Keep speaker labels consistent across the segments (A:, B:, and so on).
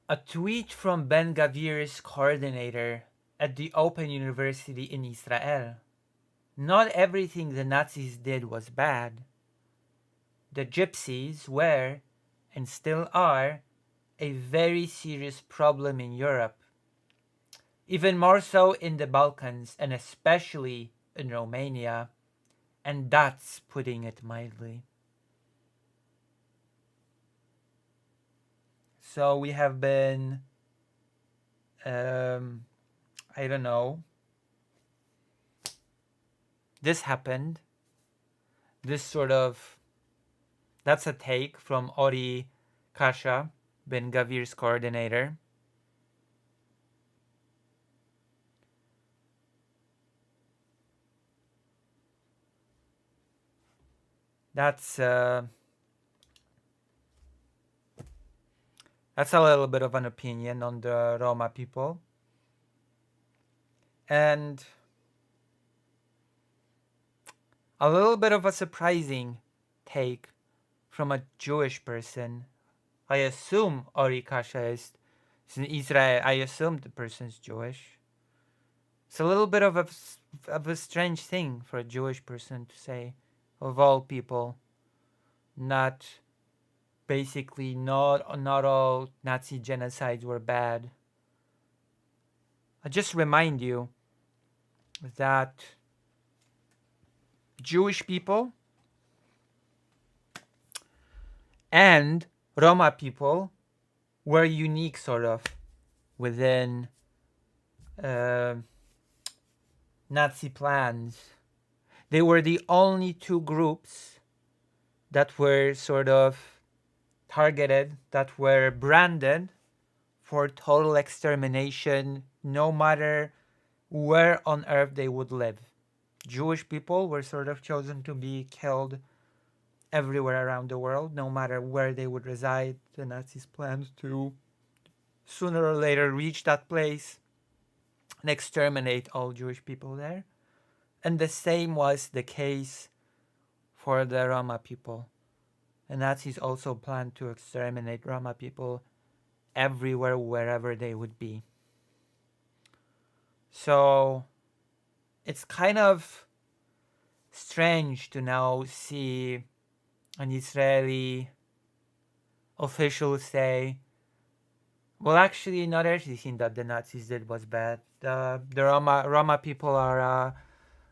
A: A tweet from Ben Gvir's coordinator at the Open University in Israel. Not everything the Nazis did was bad. The Gypsies were, and still are, a very serious problem in Europe, even more so in the Balkans and especially in Romania, and that's putting it mildly. So we have been, I don't know, this happened. This sort of, that's a take from Ori Kasha, Ben Gvir's coordinator. That's a little bit of an opinion on the Roma people. And a little bit of a surprising take from a Jewish person. I assume Ori Kasha is in Israel. I assume the person's Jewish. It's a little bit of a strange thing for a Jewish person to say, of all people. Not basically not all Nazi genocides were bad. I just remind you that Jewish people and Roma people were unique, sort of, within Nazi plans. They were the only two groups that were sort of targeted, that were branded for total extermination, no matter where on earth they would live. Jewish people were sort of chosen to be killed everywhere around the world, no matter where they would reside. The Nazis planned to sooner or later reach that place and exterminate all Jewish people there. And the same was the case for the Roma people. The Nazis also planned to exterminate Roma people everywhere, wherever they would be. So it's kind of strange to now see an Israeli official say, well, actually, not everything that the Nazis did was bad. The Roma people are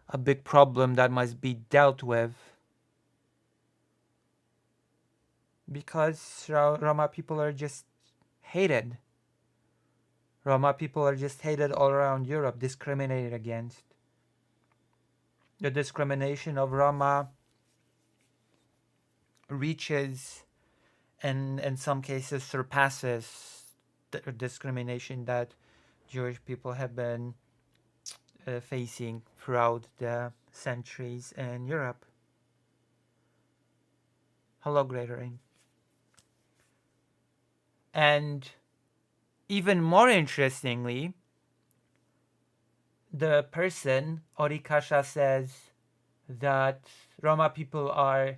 A: a big problem that must be dealt with. Because Roma people are just hated. Roma people are just hated all around Europe, discriminated against. The discrimination of Roma reaches and in some cases surpasses the discrimination that Jewish people have been facing throughout the centuries in Europe. Hello, Greater Rain. And even more interestingly, the person, Orikasha, says that Roma people are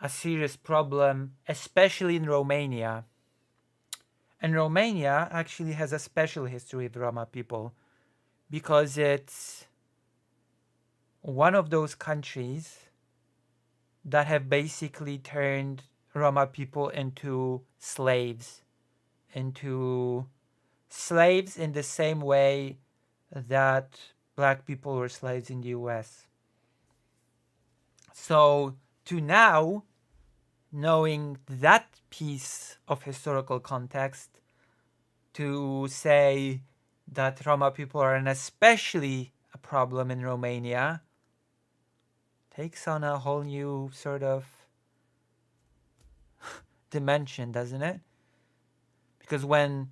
A: a serious problem, especially in Romania. And Romania actually has a special history with Roma people because it's one of those countries that have basically turned Roma people into slaves in the same way that black people were slaves in the US. So to now, knowing that piece of historical context, to say that Roma people are an especially a problem in Romania takes on a whole new sort of dimension, doesn't it? Because when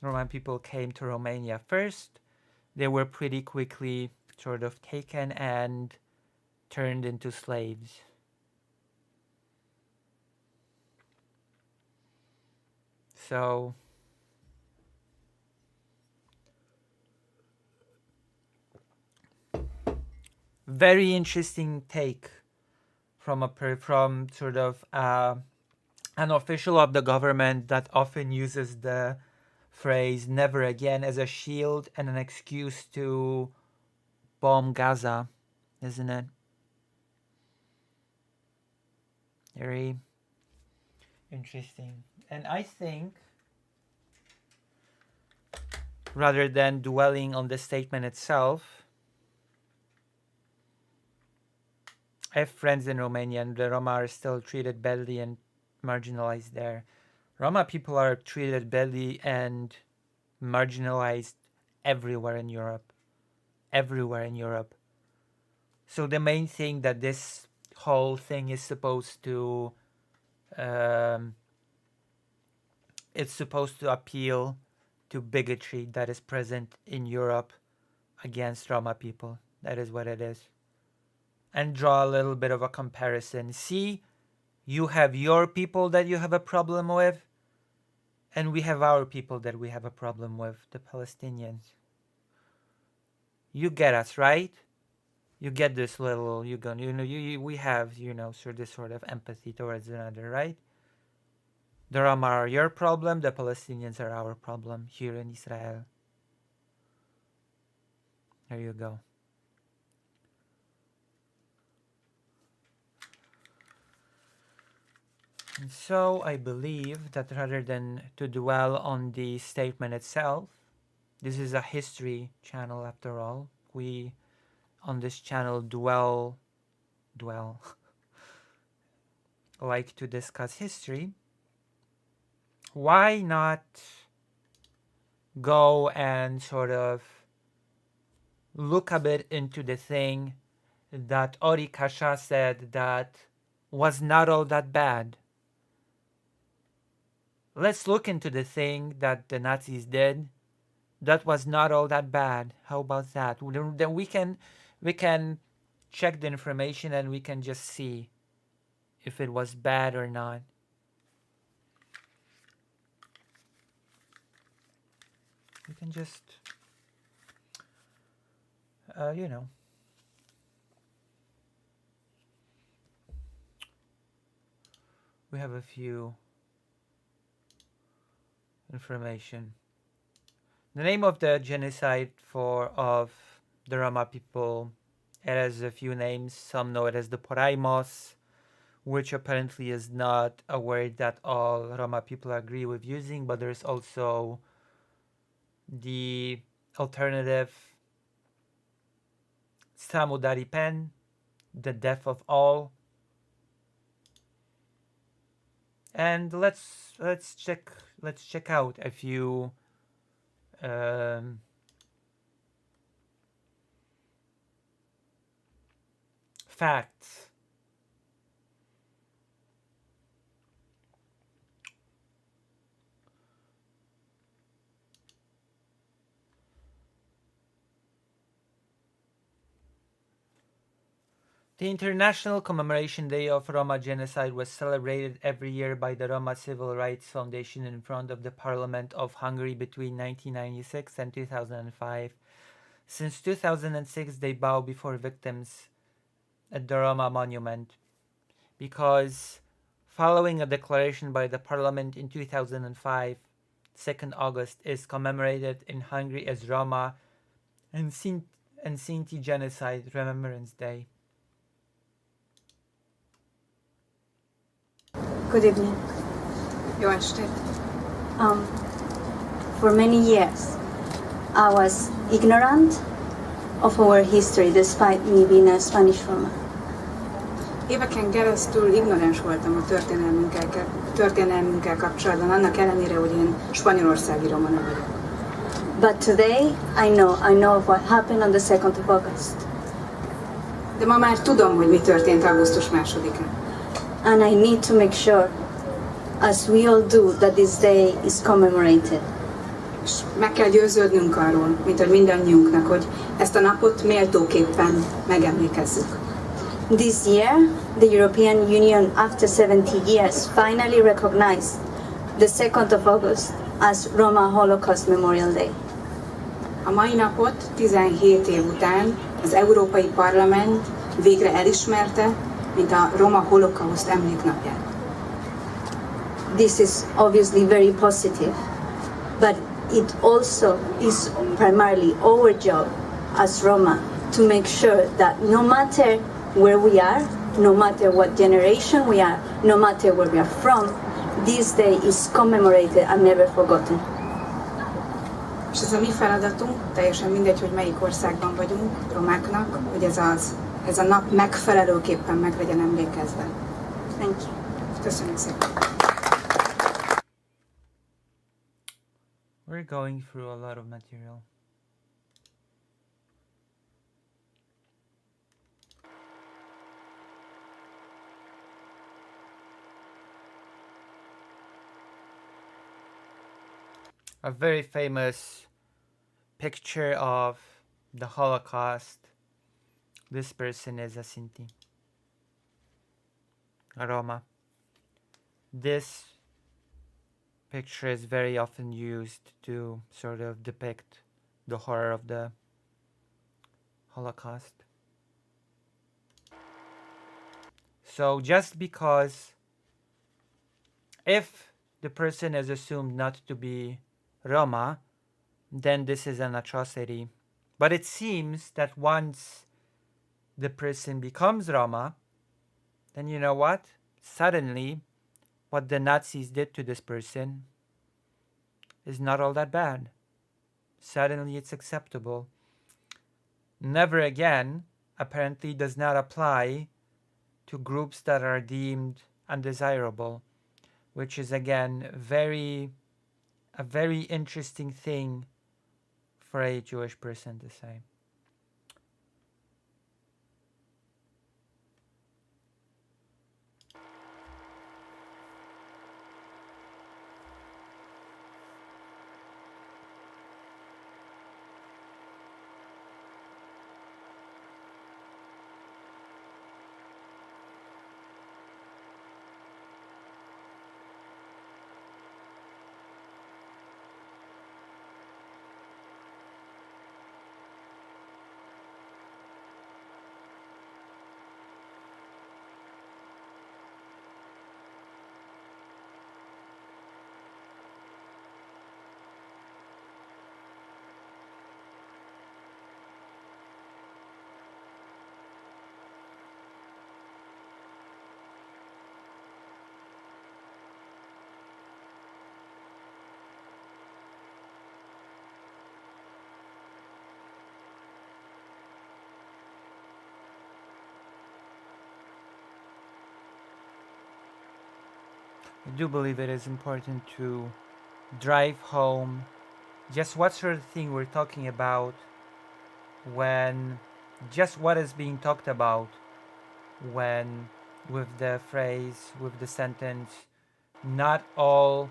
A: Roman people came to Romania first, they were pretty quickly sort of taken and turned into slaves. So very interesting take from sort of an official of the government that often uses the phrase never again as a shield and an excuse to bomb Gaza, isn't it? Very interesting. And I think rather than dwelling on the statement itself, I have friends in Romania and the Roma are still treated badly and marginalized there. Roma people are treated badly and marginalized everywhere in Europe. Everywhere in Europe. So the main thing that this whole thing is supposed to it's supposed to appeal to bigotry that is present in Europe against Roma people. That is what it is. And draw a little bit of a comparison. See, you have your people that you have a problem with, and we have our people that we have a problem with, the Palestinians. You get us, right? You get this little, we have, this sort of empathy towards another, right? The Roma are your problem, the Palestinians are our problem here in Israel. There you go. And so I believe that rather than to dwell on the statement itself, this is a history channel after all. We on this channel dwell like to discuss history. Why not go and sort of look a bit into the thing that Ori Kasha said that was not all that bad? Let's look into the thing that the Nazis did that was not all that bad. How about that? Then we can check the information and we can just see if it was bad or not. We can just, we have a few information. The name of the genocide of the Roma people, it has a few names. Some know it as the Poraimos, which apparently is not a word that all Roma people agree with using, but there's also the alternative Samudaripen, the death of all. And let's check out a few facts. The International Commemoration Day of Roma Genocide was celebrated every year by the Roma Civil Rights Foundation in front of the Parliament of Hungary between 1996 and 2005. Since 2006, they bow before victims at the Roma Monument because following a declaration by the Parliament in 2005, 2nd August is commemorated in Hungary as Roma and Sinti Genocide Remembrance Day.
B: Good evening.
C: Jó estét.
B: For many years, I was ignorant of our history despite me being a Spanish Roma.
C: Éveken keresztül ignorans voltam a történelmünkkel kapcsolatban, annak ellenére, hogy én spanyolországi roma nő vagyok.
B: But today, I know of what happened on the 2nd of August.
C: De ma már tudom, hogy mi történt augusztus 2-án.
B: And I need to make sure, as we all do, that this day is commemorated.
C: És meg kell győződnünk arról, mint hogy mindannyiunknak, hogy ezt a napot méltóképpen megemlékezzük.
B: This year, the European Union, after 70 years, finally recognized the 2nd of August as Roma Holocaust Memorial Day.
C: A mai napot 17 év után az Európai Parlament végre elismerte, mint a Roma Holokauszt emléknapját.
B: This is obviously very positive, but it also is primarily our job as Roma to make sure that no matter where we are, no matter what generation we are, no matter where we are from, this day is commemorated and never forgotten.
C: És ez a mi feladatunk, teljesen mindegy, hogy melyik országban vagyunk, romáknak, hogy ez a nap megfelelőképpen meg legyen emlékezve.
B: Thank you.
C: Köszönjük szépen.
A: We're going through a lot of material. A very famous picture of the Holocaust. This person is a Sinti, a Roma. This picture is very often used to sort of depict the horror of the Holocaust. So just because if the person is assumed not to be Roma, then this is an atrocity. But it seems that once the person becomes Roma, then you know what? Suddenly, what the Nazis did to this person is not all that bad. Suddenly it's acceptable. Never again apparently does not apply to groups that are deemed undesirable, which is again a very interesting thing for a Jewish person to say. I do believe it is important to drive home just what sort of thing we're talking about when just what is being talked about when with the phrase, with the sentence, not all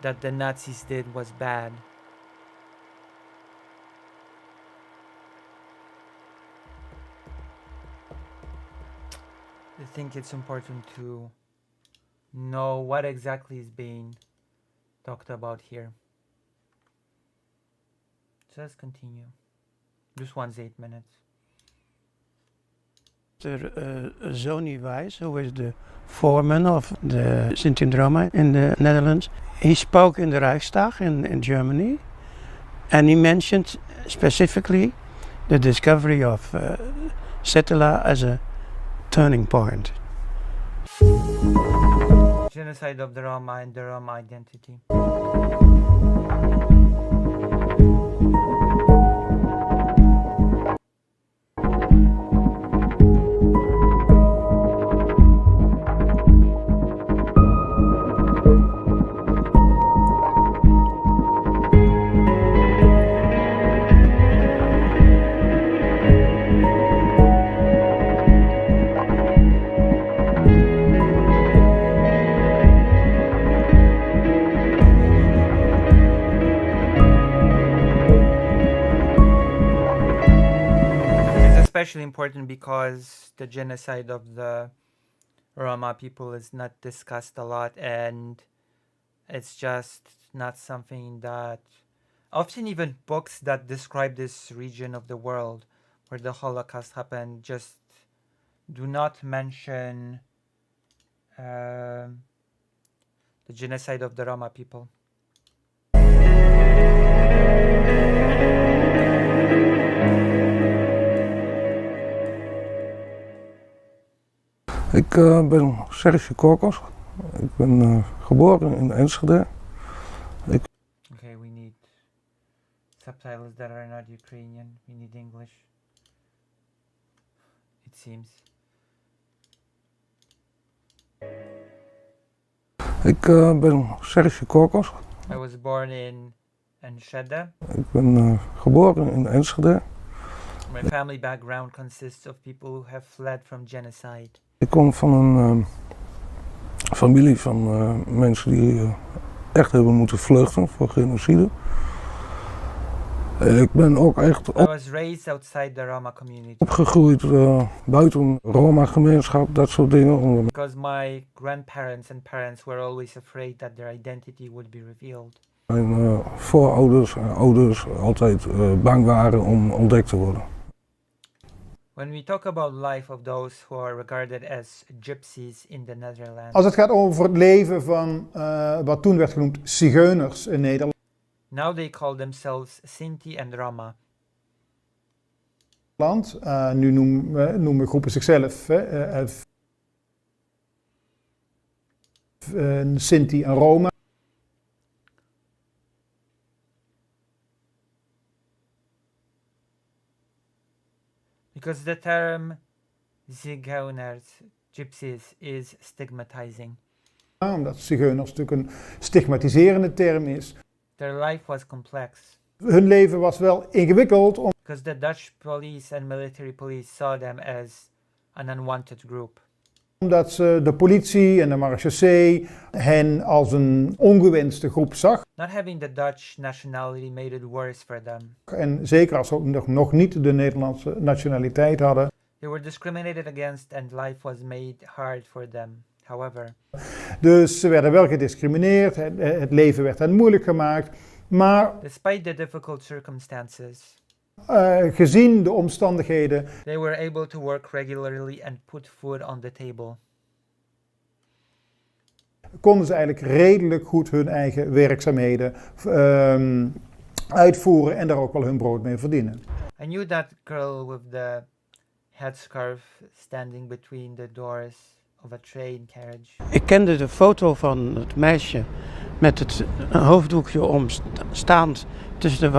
A: that the Nazis did was bad. I think it's important to know what exactly is being talked about here. So let's continue. This one's 8 minutes.
D: Zoni Weiss, who is the foreman of the Sinti Roma in the Netherlands, he spoke in the Reichstag in Germany, and he mentioned specifically the discovery of Settela as a turning point.
A: Genocide of the Roma and the Roma identity. Especially important because the genocide of the Roma people is not discussed a lot, and it's just not something that often even books that describe this region of the world where the Holocaust happened just do not mention the genocide of the Roma people.
E: Ik ben Serge Korkos. Ik ben geboren in Enschede.
A: Okay, we need subtitles that are not Ukrainian. We need English. It seems.
E: Ik ben Serge Korkos.
A: I was born in Enschede.
E: Ik ben geboren in Enschede.
A: My family background consists of people who have fled from genocide.
E: Ik kom van een familie van mensen die echt hebben moeten vluchten voor genocide. Ik ben ook echt
A: I was raised outside the Roma community
E: opgegroeid buiten Roma-gemeenschap, dat soort dingen.
A: because my grandparents and parents were always afraid that their identity would be revealed.
E: Mijn voorouders en ouders altijd bang waren om ontdekt te worden.
A: When we talk about life of those who are regarded as gypsies in the Netherlands,
F: Als het gaat over het leven van wat toen werd genoemd zigeuners in Nederland,
A: now they call themselves Sinti and Roma.
F: nu noemen groepen zichzelf Sinti en Roma.
A: Because the term zigeuners, gypsies, is stigmatizing.
F: Omdat zigeuners natuurlijk een stigmatiserende term is.
A: Their life was complex
F: Hun leven was wel ingewikkeld,
A: because the Dutch police and military police saw them as an unwanted group.
F: omdat de politie en de marechaussee hen als een ongewenste groep zag.
A: Not having the Dutch nationality made it worse for them.
F: En zeker als ze ook nog niet de Nederlandse nationaliteit hadden.
A: They were discriminated against and life was made hard for them. However,
F: Dus ze werden wel gediscrimineerd, het leven werd hen moeilijk gemaakt. Maar
A: despite the difficult circumstances,
F: gezien de omstandigheden
A: they were able to work regularly and put food on the table.
F: konden ze eigenlijk redelijk goed hun eigen werkzaamheden uitvoeren en daar ook wel hun brood mee verdienen.
A: I knew that girl with the headscarf standing between the doors of a train carriage.
D: Ik kende de foto van het meisje met het hoofddoekje staand tussen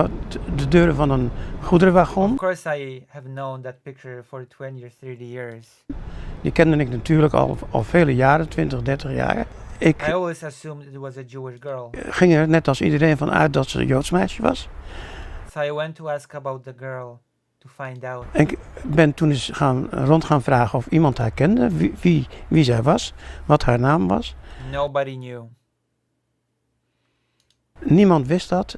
D: de deuren van een goederenwagon.
A: Of course I have known that picture for 20 or 30 years.
D: Die kende ik natuurlijk al vele jaren, 20, 30 jaar.
A: I
D: Ik
A: always assumed it was a Jewish girl.
D: ging er net als iedereen van uit dat ze een Joods meisje was.
A: So I went to ask about the girl to find out.
D: En ik ben toen eens rond gaan vragen of iemand haar kende, wie zij was, wat haar naam was.
A: Nobody knew.
D: Niemand wist dat.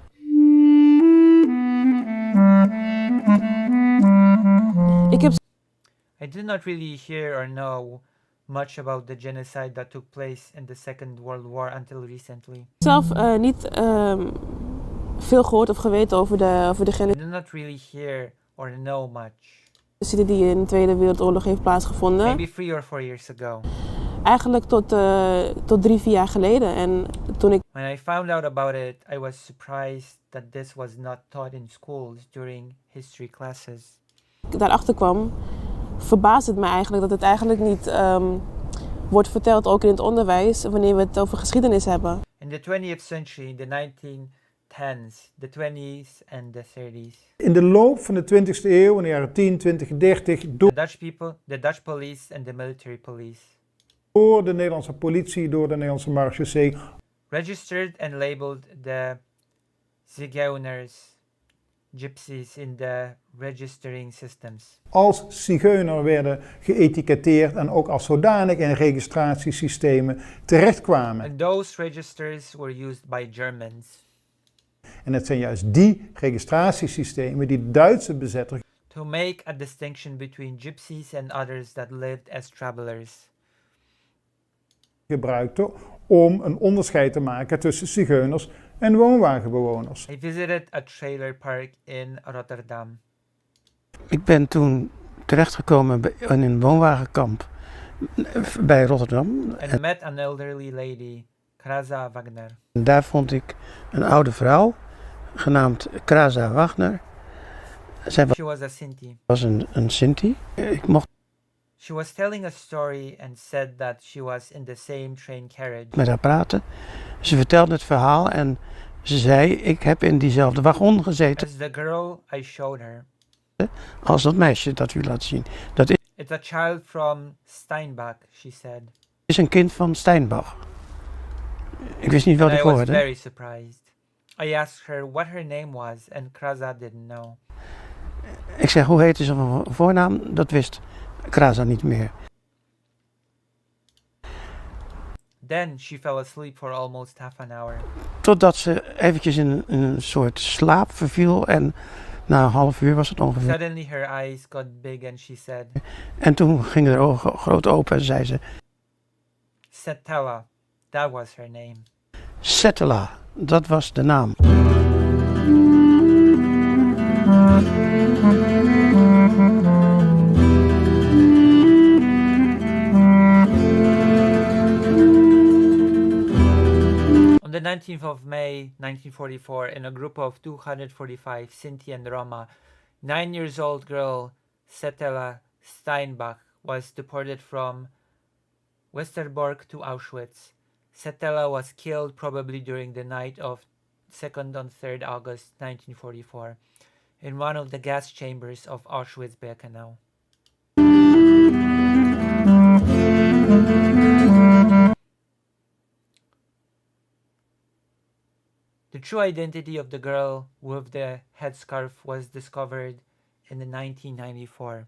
A: I did not really hear or know much about the genocide that took place in the Second World War until recently.
G: Zelf niet veel gehoord of geweten over de
A: I
G: genocide
A: did not really hear or know much.
G: die in de Tweede Wereldoorlog heeft plaatsgevonden.
A: Maybe 3 or 4 years ago.
G: Eigenlijk tot 3, 4 jaar geleden. En toen ik
A: When I found out about it, I was surprised that this was not taught in schools during history classes.
G: daarachter kwam, verbaasde het me eigenlijk dat het eigenlijk niet wordt verteld, ook in het onderwijs, wanneer we het over geschiedenis hebben.
A: In the 20th century, the 1910s, the 20s and the 30s,
F: In de loop van de 20e eeuw, in de jaren 10, 20, 30,
A: the Dutch people, the Dutch police and the military police
F: door de Nederlandse politie, door de Nederlandse marechaussee,
A: registered and labeled the zigeuners, gypsies in the registering systems.
F: als zigeuner werden geëtiketteerd en ook als zodanig in registratiesystemen terechtkwamen.
A: And those registers were used by Germans
F: En het zijn juist die registratiesystemen die de Duitse bezetter
A: to make a distinction between gypsies and others that lived as travelers.
F: gebruikten om een onderscheid te maken tussen zigeuners en woonwagenbewoners.
A: I visited a trailer park in Rotterdam.
D: Ik ben toen terechtgekomen in een woonwagenkamp bij Rotterdam.
A: And met an elderly lady Kraza Wagner.
D: En daar vond ik een oude vrouw, genaamd Kraza Wagner. Zij
A: She was a Sinti.
D: was een Sinti. Ik mocht
A: She was telling a story and said that she was in the same train carriage.
D: met haar praten. Ze vertelde het verhaal en ze zei, ik heb in diezelfde wagon gezeten
A: As the girl I showed her.
D: als dat meisje dat u laat zien. Dat
A: It's a child from Steinbach, she said.
D: is een kind van Steinbach. Ik wist niet wat
A: And
D: ik
A: I was
D: hoorde.
A: very surprised. I asked her what her name was and Kraza didn't know.
D: Ik zeg, hoe heette ze van voornaam? Dat wist Kraza niet meer.
A: Then she fell asleep for almost half an hour.
D: Totdat ze eventjes in een soort slaap verviel en na een half uur was het ongeveer.
A: Suddenly her eyes got big and she said,
D: En toen gingen haar ogen groot open en zei ze,
A: Setella, that was her name.
D: Settela, dat was de naam.
A: On the 19th of May 1944, in a group of 245 Sinti and Roma, 9-year-old girl Setella Steinbach was deported from Westerbork to Auschwitz. Setella was killed probably during the night of 2nd and 3rd August 1944 in one of the gas chambers of Auschwitz-Birkenau. The true identity of the girl with the headscarf was discovered in 1994.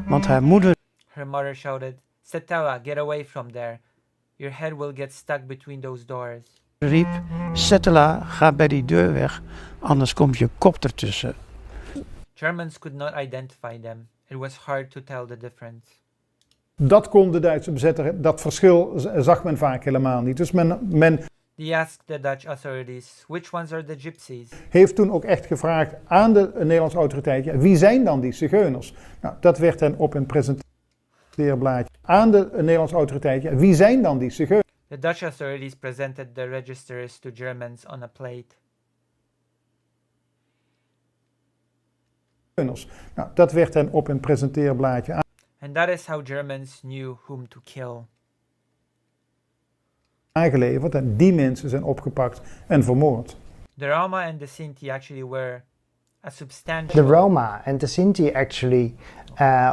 D: Want haar moeder
A: Her mother shouted, Setella, get away from there. Your head will get stuck between those doors.
D: riep, Settela, ga bij die deur weg, anders komt je kop ertussen.
A: Germans could not identify them. It was hard to tell the difference.
F: Dat kon de Duitse bezetter, dat verschil zag men vaak helemaal niet. Dus men
A: They asked the Dutch authorities, which ones are the gypsies?
F: heeft toen ook echt gevraagd aan de Nederlandse autoriteiten, wie zijn dan die zigeuners? Nou, dat werd dan op een presenteerblaadje aan de Nederlandse autoriteiten, wie zijn dan die zigeuners?
A: The Dutch authorities presented the registers to Germans on a plate.
F: Nou, dat werd dan op een presenteerblaadje
A: And that is how Germans knew whom to kill.
F: aangeleverd en die mensen zijn opgepakt en vermoord.
A: The Roma and the Sinti actually were a substantial...
H: The Roma and the Sinti actually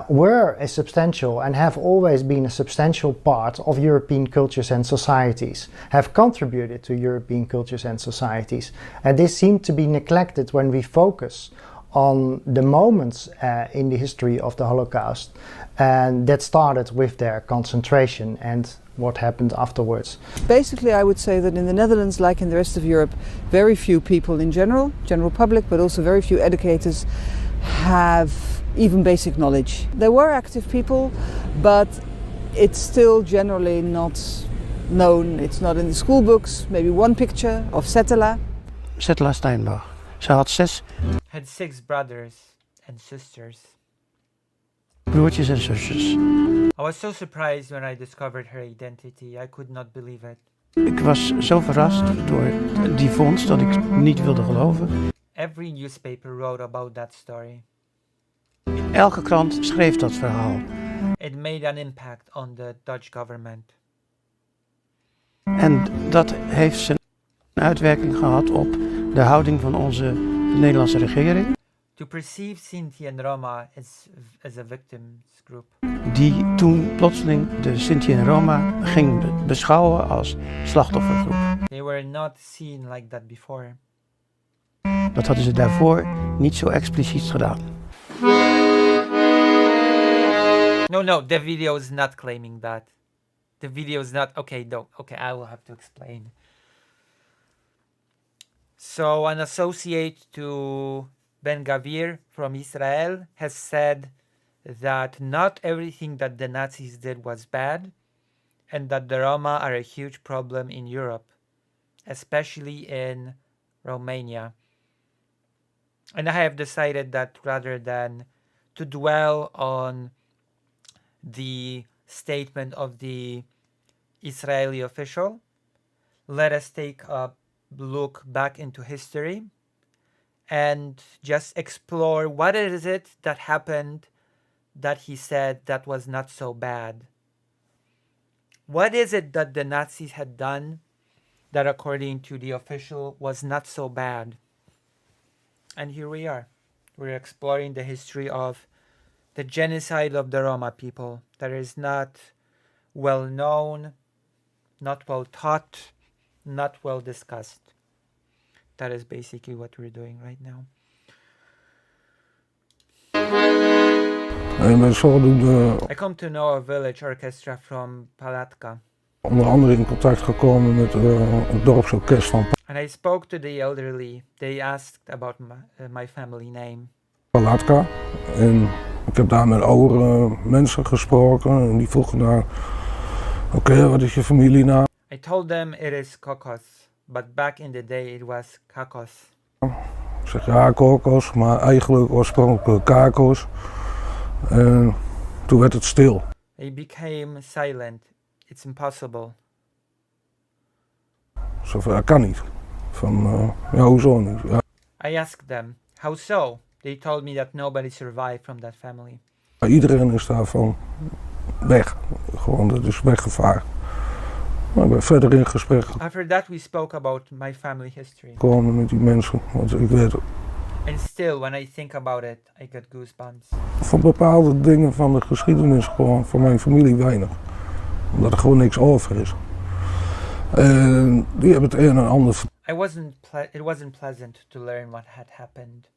H: were a substantial and have always been a substantial part of European cultures and societies, have contributed to European cultures and societies. And this seemed to be neglected when we focus on the moments in the history of the Holocaust and that started with their concentration and what happened afterwards.
I: Basically, I would say that in the Netherlands, like in the rest of Europe, very few people in general public, but also very few educators have even basic knowledge. There were active people, but it's still generally not known. It's not in the school books. Maybe one picture of Settela.
D: Settela Steinbach. Ze had 6
A: brothers and sisters.
D: broertjes en zusjes.
A: I was so surprised when I discovered her identity. I could not believe it.
D: Ik was zo verrast door die vondst dat ik niet wilde geloven.
A: Every newspaper wrote about that story.
D: Elke krant schreef dat verhaal.
A: It made an impact on the Dutch government.
D: En dat heeft zijn uitwerking gehad op de houding van onze Nederlandse regering.
A: To perceive Sinti and Roma as a victims group.
D: Die toen plotseling de Sinti en Roma ging beschouwen als slachtoffergroep.
A: They were not seen like that before.
D: Dat hadden ze daarvoor niet zo expliciet gedaan.
A: No, the video is not claiming that. The video is not... Okay, I will have to explain. So, an associate to Ben Gvir from Israel has said that not everything that the Nazis did was bad, and that the Roma are a huge problem in Europe, especially in Romania. And I have decided that rather than to dwell on the statement of the Israeli official. Let us take a look back into history and just explore what is it that happened that he said that was not so bad. What is it that the Nazis had done that, according to the official, was not so bad? And here we are. We're exploring the history of the genocide of the Roma people that is not well known, not well taught, not well discussed. That is basically what we're doing right now.
E: En zo doen de,
A: I come to know a village orchestra from Palatka.
E: onder andere in contact gekomen met het dorpsorkest van
A: And I spoke to the elderly. They asked about my family name.
E: Palatka. En ik heb daar met oudere mensen gesproken en die vroegen naar, oké, wat is je familienaam?
A: I told them it is Kokos, but back in the day it was Kakos.
E: Ik zeg ja, Kokos, maar eigenlijk oorspronkelijk Kakos. En toen werd het stil.
A: They became silent. It's impossible.
E: Zo van, dat kan niet. Van, ja, hoezo niet? Ja.
A: I asked them, how so? They told me that nobody survived from that family.
E: Iedereen is daarvan weg. Gewoon, dat is weggevaren. Maar ik ben verder in gesprek
A: After that we spoke about my family history.
E: gekomen met die mensen. Want ik weet
A: And still, when I think about it, I get goosebumps.
E: van bepaalde dingen van de geschiedenis gewoon van mijn familie weinig. Omdat er gewoon niks over is. En die hebben het een en ander
A: It wasn't pleasant to learn what had happened.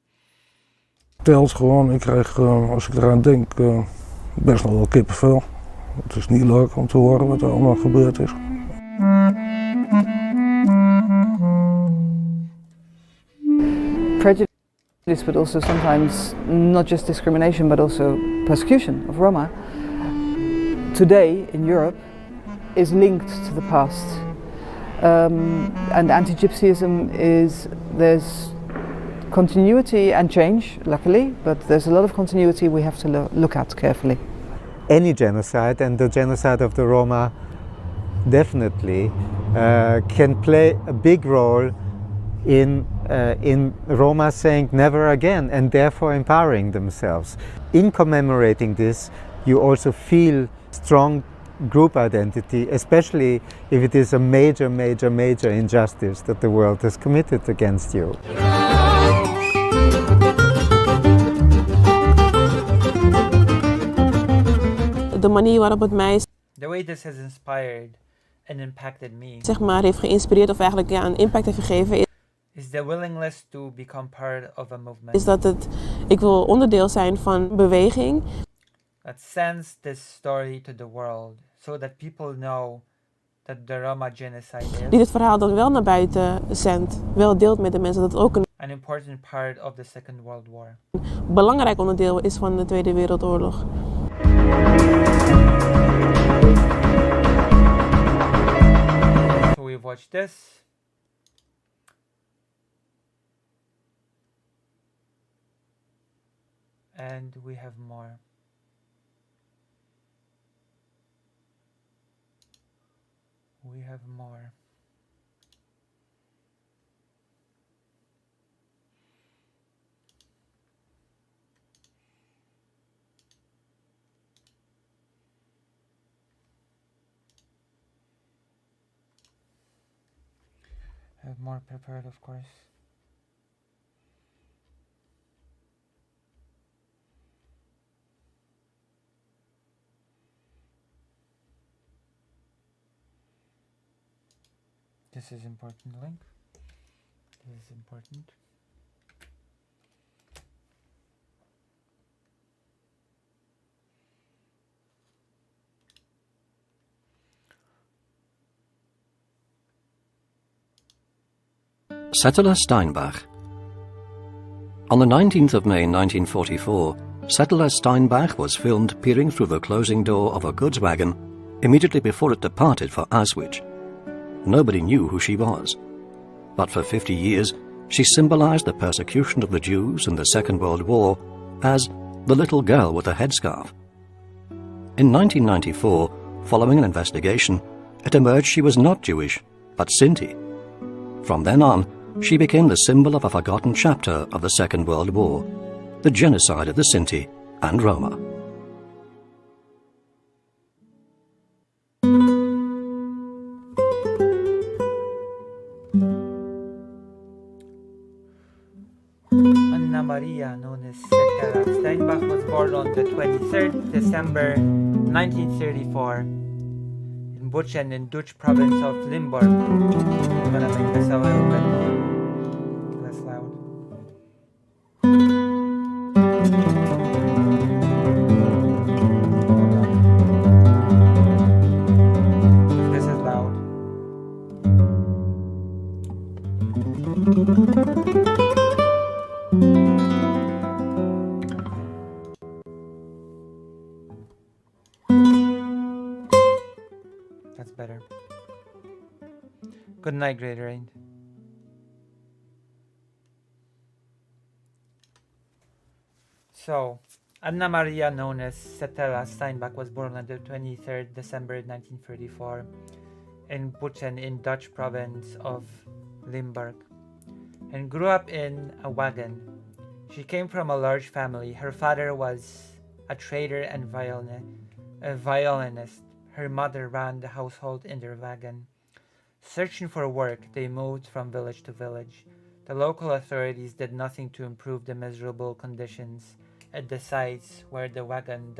E: verteld. Gewoon, ik krijg, als ik eraan denk, best nog wel kippenvel. Het is niet leuk om te horen wat er allemaal gebeurd is.
I: Prejudice, but also sometimes not just discrimination, but also persecution of Roma, today in Europe is linked to the past. And anti-Gypsyism there's continuity and change, luckily, but there's a lot of continuity we have to look at carefully.
J: Any genocide, and the genocide of the Roma definitely can play a big role in Roma saying never again, and therefore empowering themselves. In commemorating this, you also feel strong group identity, especially if it is a major, major, major injustice that the world has committed against you.
G: De manier waarop het mij
A: The way this has inspired and impacted me
G: zeg maar heeft geïnspireerd of eigenlijk een impact heeft gegeven
A: is the willingness to become part of a movement
G: is dat ik wil onderdeel zijn van een beweging
A: that sends this story to the world so that people know that the Roma genocide
G: die
A: is
G: dit verhaal dan wel naar buiten zendt, wel deelt met de mensen, dat het ook
A: an important part of the Second World War.
G: een belangrijk onderdeel is van de Tweede Wereldoorlog.
A: So we've watched this. And we have more. We have more. I have more prepared, of course. This is important link. This is important.
K: Settler Steinbach. On the 19th of May 1944, Settler Steinbach was filmed peering through the closing door of a goods wagon immediately before it departed for Auschwitz. Nobody knew who she was, but for 50 years she symbolized the persecution of the Jews in the Second World War as the little girl with a headscarf. In 1994, following an investigation, it emerged she was not Jewish, but Sinti. From then on, she became the symbol of a forgotten chapter of the Second World War, the genocide of the Sinti and Roma.
A: Anna Maria, known as Setera Steinbach, was born on the 23rd December 1934 in Buchen in Dutch province of Limburg. I'm gonna make this a little bit less loud. This is loud. That's better. Good night, Great Rain. So, Anna Maria, known as Setera Steinbach, was born on the 23rd December 1934 in Buchen in Dutch province of Limburg and grew up in a wagon. She came from a large family. Her father was a trader and violinist. Her mother ran the household in their wagon. Searching for work, they moved from village to village. The local authorities did nothing to improve the miserable conditions at the sites where the wagon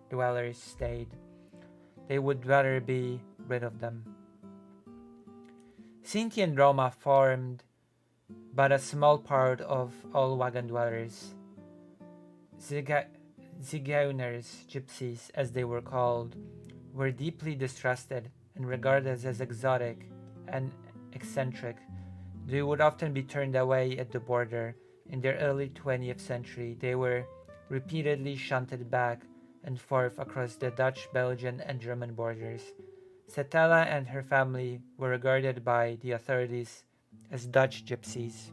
A: dwellers stayed. They would rather be rid of them. Sinti and Roma formed but a small part of all wagon dwellers. Zigeuners, gypsies as they were called, were deeply distrusted and regarded as exotic and eccentric. They would often be turned away at the border. In the early 20th century, they were repeatedly shunted back and forth across the Dutch, Belgian, and German borders. Setela and her family were regarded by the authorities as Dutch gypsies.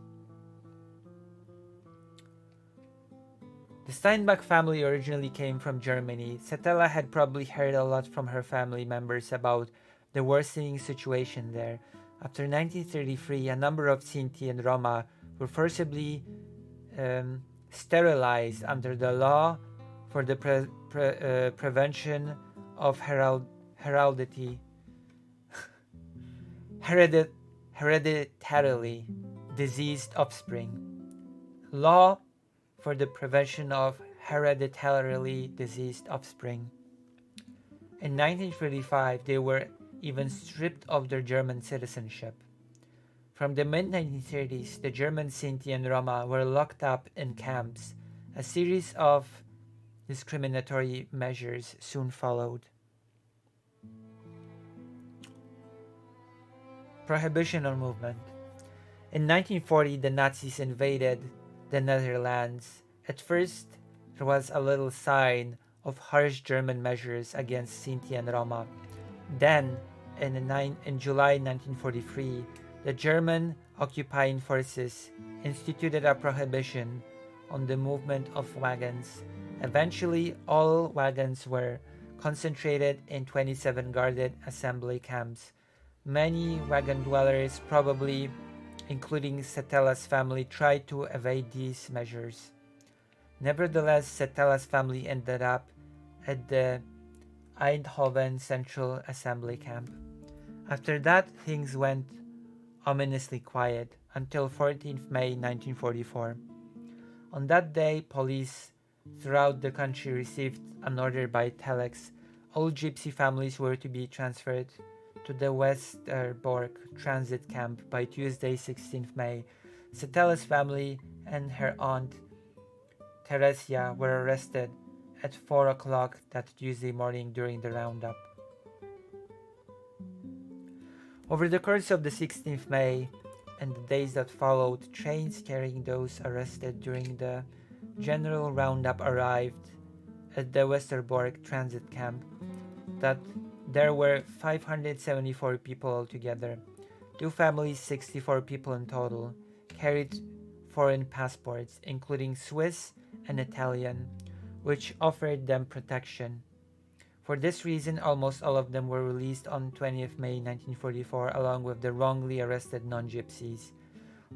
A: The Steinbach family originally came from Germany. Setela had probably heard a lot from her family members about the worsening situation there. After 1933, a number of Sinti and Roma were forcibly sterilized under the law for the prevention of hereditarily diseased offspring. Law for the prevention of hereditarily diseased offspring. In 1935, they were even stripped of their German citizenship. From the mid-1930s, the German Sinti and Roma were locked up in camps. A series of discriminatory measures soon followed. Prohibitional movement. In 1940, the Nazis invaded the Netherlands. At first, there was a little sign of harsh German measures against Sinti and Roma. Then, in July 1943, the German occupying forces instituted a prohibition on the movement of wagons. Eventually, all wagons were concentrated in 27 guarded assembly camps. Many wagon dwellers, probably including Setela's family, tried to evade these measures. Nevertheless, Setela's family ended up at the Eindhoven Central Assembly Camp. After that, things went ominously quiet until 14th May 1944. On that day, police throughout the country received an order by telex. All gypsy families were to be transferred to the Westerbork transit camp by Tuesday, 16th May. Setela's family and her aunt Teresia were arrested at 4 o'clock that Tuesday morning during the roundup. Over the course of the 16th May and the days that followed, trains carrying those arrested during the general roundup arrived at the Westerbork transit camp. That there were 574 people altogether. Two families, 64 people in total, carried foreign passports, including Swiss and Italian, which offered them protection. For this reason, almost all of them were released on 20th May 1944, along with the wrongly arrested non-gypsies.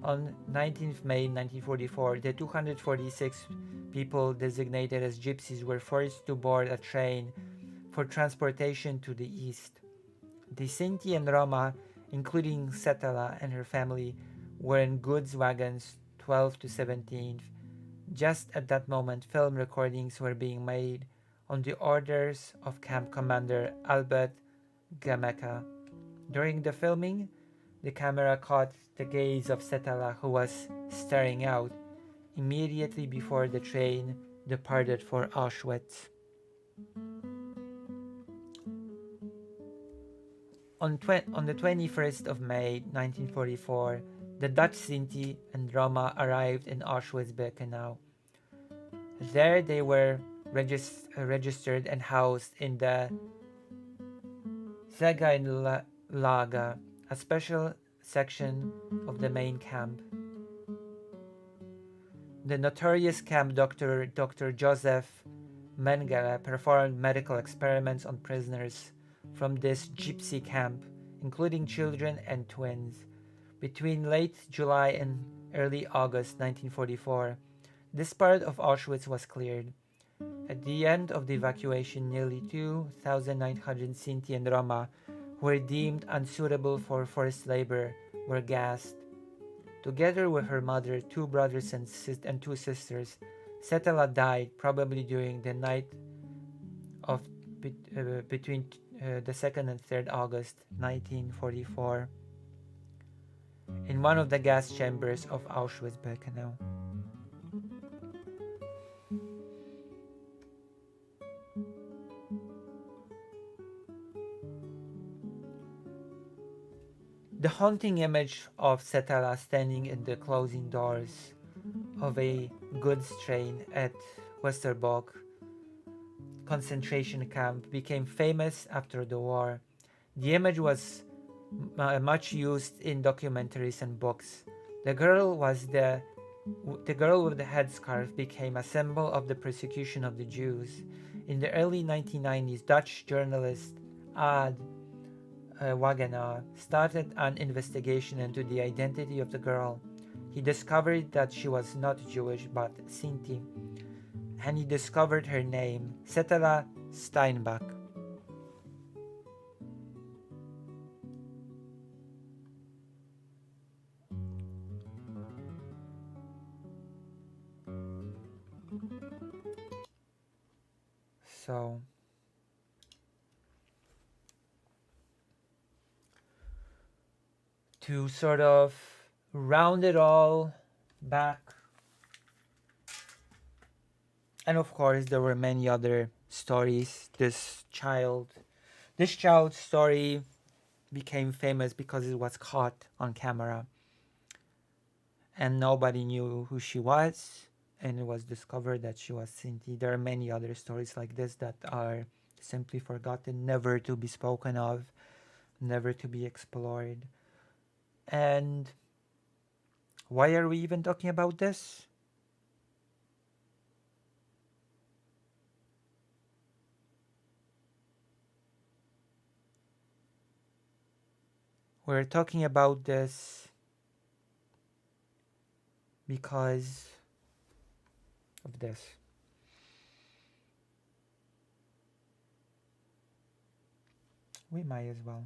A: On 19th May 1944, the 246 people designated as gypsies were forced to board a train for transportation to the east. The Sinti and Roma, including Setala and her family, were in goods wagons 12 to 17th. Just at that moment, film recordings were being made on the orders of Camp Commander Albert Gameka. During the filming, the camera caught the gaze of Setala, who was staring out immediately before the train departed for Auschwitz. On the 21st of May 1944, the Dutch Sinti and Roma arrived in Auschwitz-Birkenau. There they were registered and housed in the Lager, a special section of the main camp. The notorious camp doctor, Dr. Joseph Mengele, performed medical experiments on prisoners from this gypsy camp, including children and twins. Between late July and early August 1944, this part of Auschwitz was cleared. At the end of the evacuation, nearly 2,900 Sinti and Roma who were deemed unsuitable for forced labor were gassed. Together with her mother, two brothers and two sisters, Setala died probably during the night of between the 2nd and 3rd August 1944 in one of the gas chambers of Auschwitz-Birkenau. The haunting image of Setala standing in the closing doors of a goods train at Westerbork concentration camp became famous after the war. The image was much used in documentaries and books. The girl with the headscarf became a symbol of the persecution of the Jews. In the early 1990s, Dutch journalist Ad Wagenaar started an investigation into the identity of the girl. He discovered that she was not Jewish but Sinti, and he discovered her name, Setala Steinbach. So to sort of round it all back, and of course there were many other stories. This child's story became famous because it was caught on camera and nobody knew who she was, and it was discovered that she was Sinti. There are many other stories like this that are simply forgotten, never to be spoken of, never to be explored. And why are we even talking about this? We're talking about this because of this. We might as well.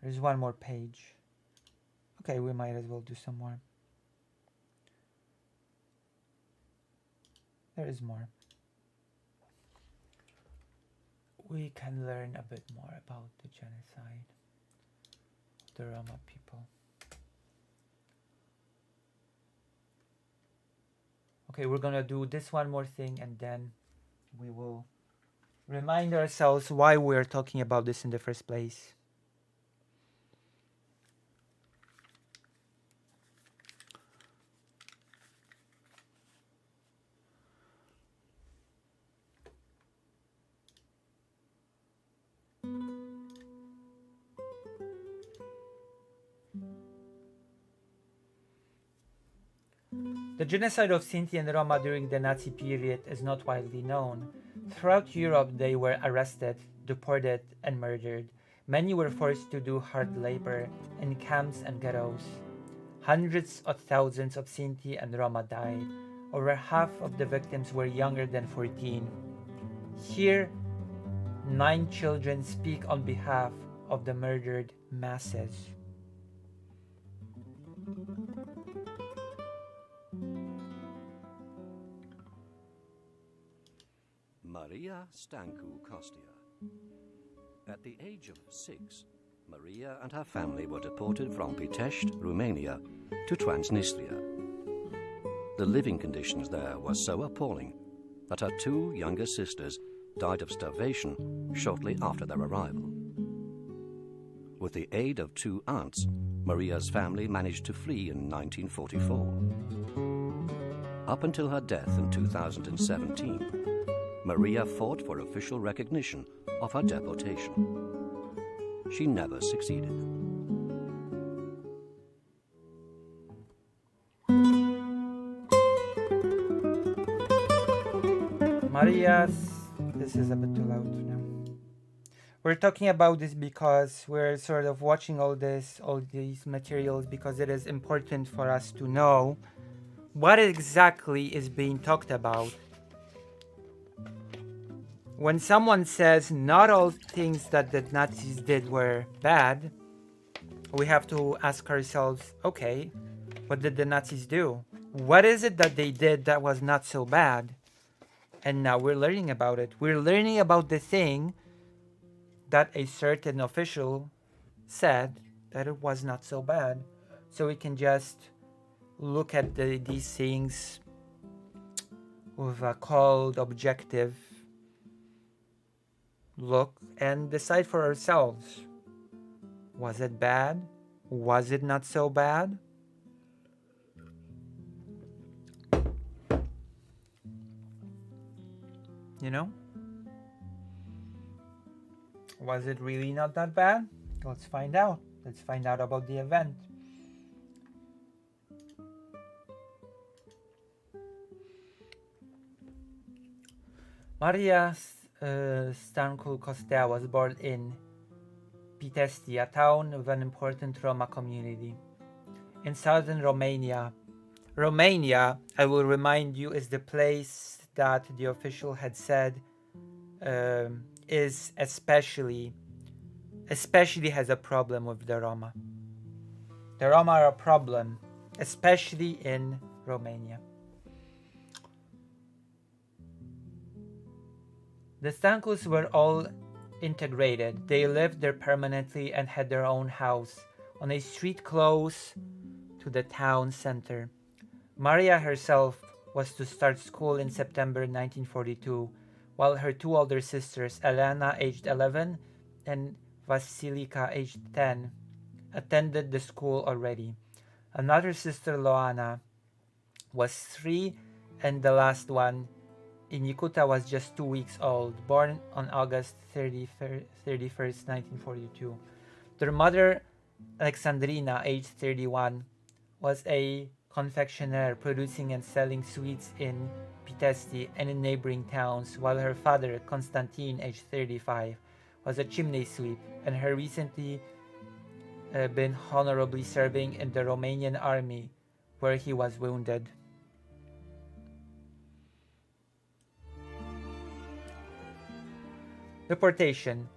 A: There's one more page. Okay, we might as well do some more. There is more. We can learn a bit more about the genocide of the Roma people. Okay, we're gonna do this one more thing and then we will remind ourselves why we're talking about this in the first place. The genocide of Sinti and Roma during the Nazi period is not widely known. Throughout Europe, they were arrested, deported, and murdered. Many were forced to do hard labor in camps and ghettos. Hundreds of thousands of Sinti and Roma died. Over half of the victims were younger than 14. Here, 9 children speak on behalf of the murdered masses.
K: Maria Stancu Kostia. At the age of 6, Maria and her family were deported from Pitești, Romania, to Transnistria. The living conditions there were so appalling that her 2 younger sisters died of starvation shortly after their arrival. With the aid of 2 aunts, Maria's family managed to flee in 1944. Up until her death in 2017, Maria fought for official recognition of her deportation. She never succeeded.
A: Maria's, this is a bit too loud now. We're talking about this because we're sort of watching all these materials because it is important for us to know what exactly is being talked about. When someone says not all things that the Nazis did were bad, we have to ask ourselves, okay, what did the Nazis do? What is it that they did that was not so bad? And now we're learning about it. We're learning about the thing that a certain official said that it was not so bad. So we can just look at these things with a cold, objective look and decide for ourselves. Was it bad? Was it not so bad? You know? Was it really not that bad? Let's find out. Let's find out about the event. Maria Stancu Kostea was born in Pitești, a town with an important Roma community in southern Romania. Romania, I will remind you, is the place that the official had said is especially has a problem with the Roma. The Roma are a problem, especially in Romania. The Stancus were all integrated. They lived there permanently and had their own house on a street close to the town center. Maria herself was to start school in September 1942, while her 2 older sisters, Elena, aged 11, and Vasilika, aged 10, attended the school already. Another sister, Loana, was 3, and the last one, Inikuta, was just 2 weeks old, born on August 31st, 1942. Their mother, Alexandrina, aged 31, was a confectioner producing and selling sweets in Pitești and in neighboring towns, while her father, Constantin, aged 35, was a chimney sweep and had recently been honorably serving in the Romanian army, where he was wounded. Deportation.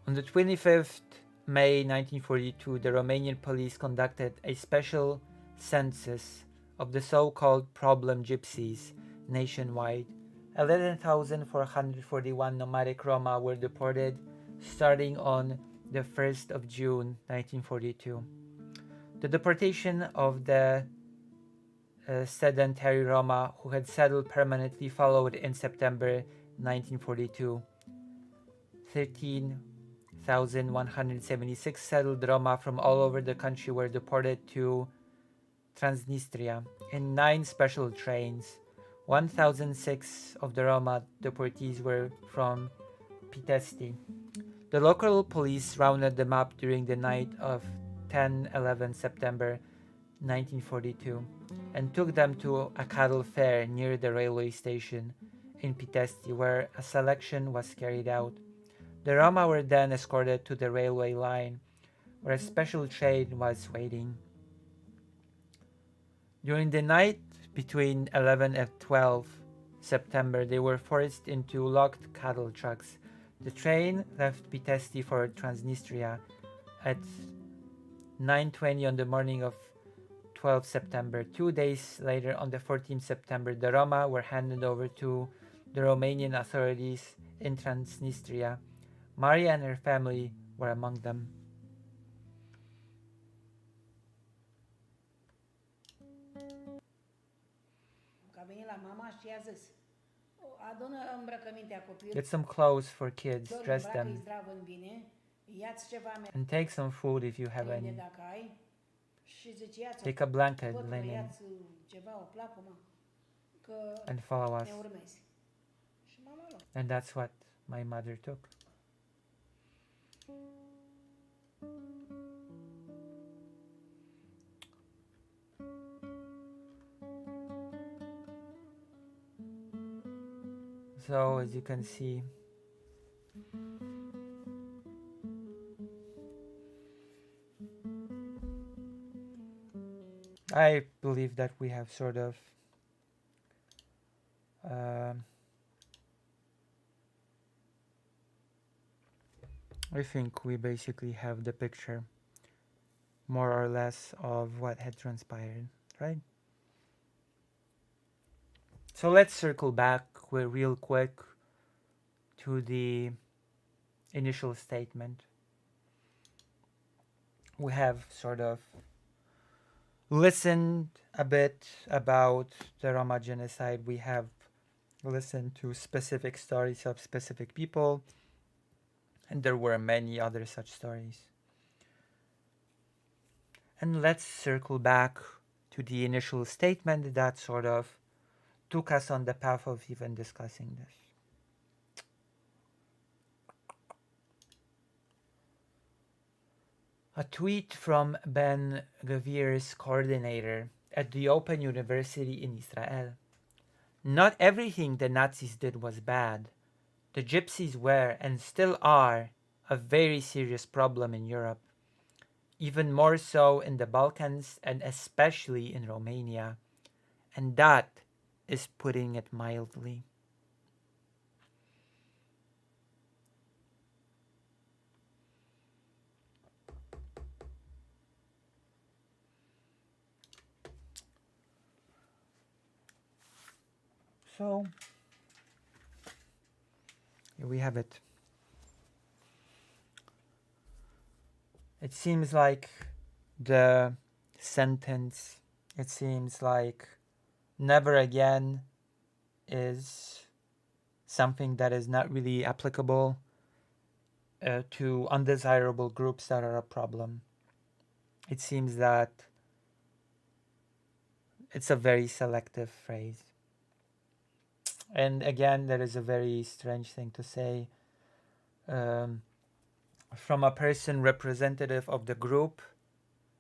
A: On the 25th May 1942, the Romanian police conducted a special census of the so-called problem gypsies nationwide. 11,441 nomadic Roma were deported starting on the 1st of June 1942. The deportation of the sedentary Roma who had settled permanently followed in September 1942. 13,176 settled Roma from all over the country were deported to Transnistria in 9 special trains. 1,006 of the Roma deportees were from Pitești. The local police rounded them up during the night of 10-11 September 1942, and took them to a cattle fair near the railway station in Pitesti, where a selection was carried out. The Roma were then escorted to the railway line, where a special train was waiting. During the night between 11 and 12 September, they were forced into locked cattle trucks. The train left Pitesti for Transnistria at 9:20 on the morning of 12 September. 2 days later, on the 14th September, the Roma were handed over to the Romanian authorities in Transnistria. Maria and her family were among them. Get some clothes for kids, dress them, and take some food if you have any. Take a blanket, linen, and follow us. And that's what my mother took. So, as you can see, I believe that we have sort of I think we basically have the picture more or less of what had transpired, right? So let's circle back real quick to the initial statement. We have sort of listened a bit about the Roma genocide. We have listened to specific stories of specific people, and there were many other such stories. And let's circle back to the initial statement that sort of took us on the path of even discussing this. A tweet from Ben Gvir's coordinator at the Open University in Israel. Not everything the Nazis did was bad. The Gypsies were and still are a very serious problem in Europe, even more so in the Balkans and especially in Romania, and that is putting it mildly. So, here we have it. It seems like the sentence, it seems like never again is something that is not really applicable to undesirable groups that are a problem. It seems that it's a very selective phrase. And again, that is a very strange thing to say from a person representative of the group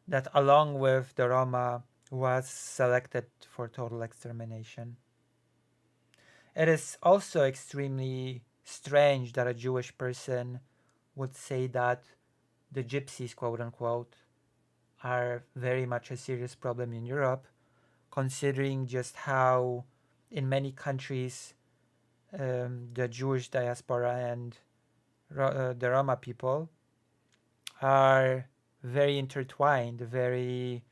A: that, along with the Roma, was selected for total extermination. It is also extremely strange that a Jewish person would say that the Gypsies, quote unquote, are very much a serious problem in Europe, considering just how in many countries the Jewish diaspora and the Roma people are very intertwined, very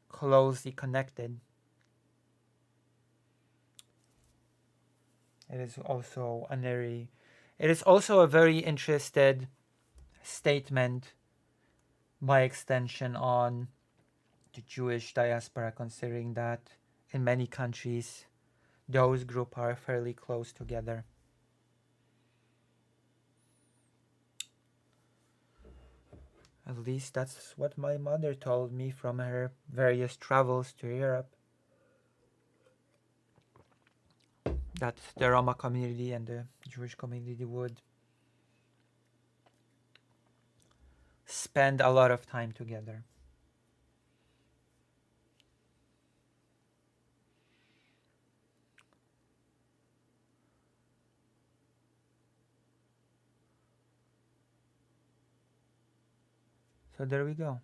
A: closely connected. It is also a very interested statement by extension on the Jewish diaspora, considering that in many countries those groups are fairly close together. At least that's what my mother told me from her various travels to Europe. That the Roma community and the Jewish community would spend a lot of time together. So there we go.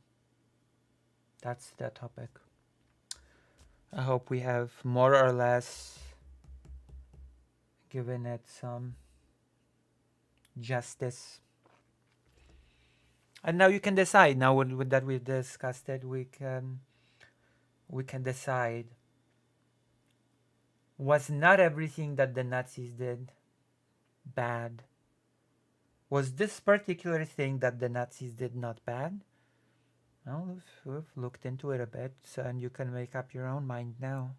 A: That's the topic. I hope we have more or less given it some justice. And now you can decide. Now with that we've discussed it, we can decide. Was not everything that the Nazis did bad? Was this particular thing that the Nazis did not bad? Well, we've looked into it a bit, so, and you can make up your own mind now.